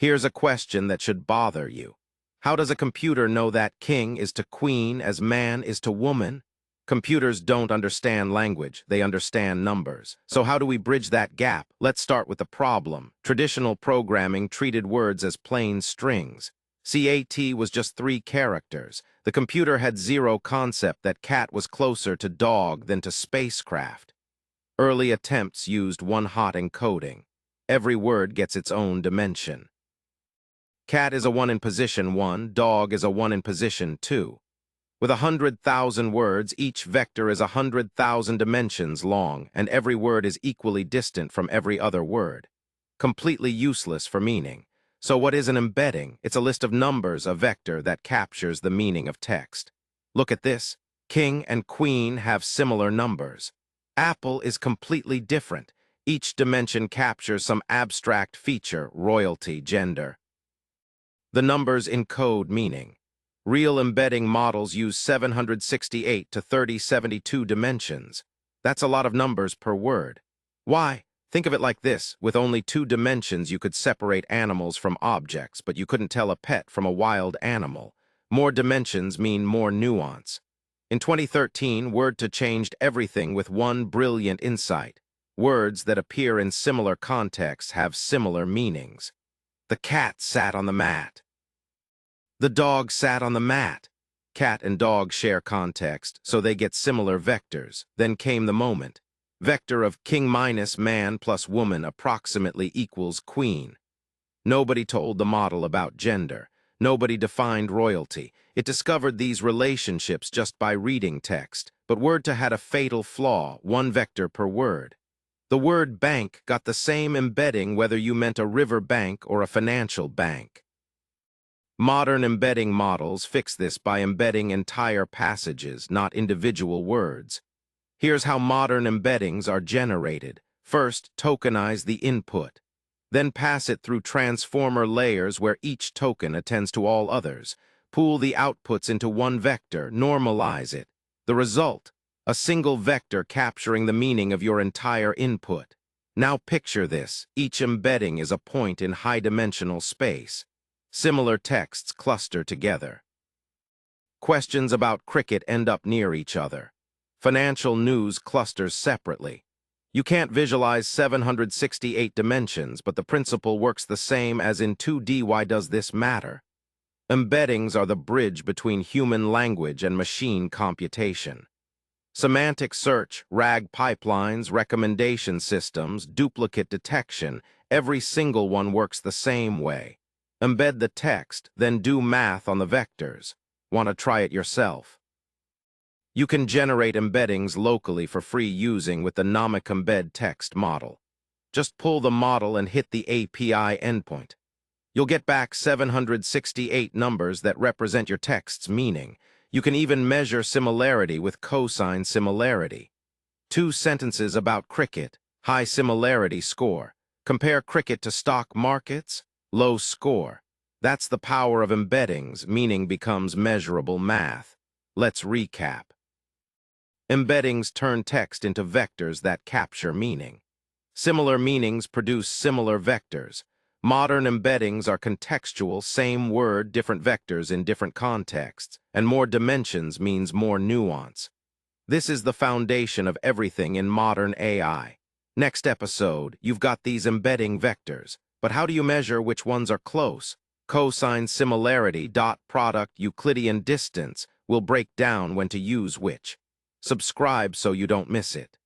Here's a question that should bother you. How does a computer know that king is to queen as man is to woman? Computers don't understand language, they understand numbers. So how do we bridge that gap? Let's start with the problem. Traditional programming treated words as plain strings. CAT was just 3 characters. The computer had zero concept that cat was closer to dog than to spacecraft. Early attempts used one-hot encoding. Every word gets its own dimension. Cat is a 1 in position 1, dog is a 1 in position 2. With 100,000 words, each vector is 100,000 dimensions long, and every word is equally distant from every other word. Completely useless for meaning. So what is an embedding? It's a list of numbers, a vector that captures the meaning of text. Look at this. King and queen have similar numbers. Apple is completely different. Each dimension captures some abstract feature, royalty, gender. The numbers encode meaning. Real embedding models use 768 to 3072 dimensions. That's a lot of numbers per word. Why? Think of it like this. With only 2 dimensions, you could separate animals from objects, but you couldn't tell a pet from a wild animal. More dimensions mean more nuance. In 2013, Word2 changed everything with one brilliant insight. Words that appear in similar contexts have similar meanings. The cat sat on the mat. The dog sat on the mat. Cat and dog share context, so they get similar vectors. Then came the moment. Vector of king minus man plus woman approximately equals queen. Nobody told the model about gender. Nobody defined royalty. It discovered these relationships just by reading text. But Word2 had a fatal flaw, 1 vector per word. The word bank got the same embedding whether you meant a river bank or a financial bank. Modern embedding models fix this by embedding entire passages, not individual words. Here's how modern embeddings are generated. First, tokenize the input. Then pass it through transformer layers where each token attends to all others. Pool the outputs into 1 vector, normalize it. The result, a single vector capturing the meaning of your entire input. Now picture this. Each embedding is a point in high-dimensional space. Similar texts cluster together. Questions about cricket end up near each other. Financial news clusters separately. You can't visualize 768 dimensions, but the principle works the same as in 2D. Why does this matter? Embeddings are the bridge between human language and machine computation. Semantic search, RAG pipelines, recommendation systems, duplicate detection, every single one works the same way. Embed the text, then do math on the vectors. Want to try it yourself? You can generate embeddings locally for free using with the Nomic Embed text model. Just pull the model and hit the API endpoint. You'll get back 768 numbers that represent your text's meaning. You can even measure similarity with cosine similarity. 2 sentences about cricket, high similarity score. Compare cricket to stock markets, low score. That's the power of embeddings. Meaning becomes measurable math. Let's recap. Embeddings turn text into vectors that capture meaning. Similar meanings produce similar vectors. Modern embeddings are contextual, same word, different vectors in different contexts, and more dimensions means more nuance. This is the foundation of everything in modern AI. Next episode, you've got these embedding vectors, but how do you measure which ones are close? Cosine similarity, dot product, Euclidean distance will break down when to use which. Subscribe so you don't miss it.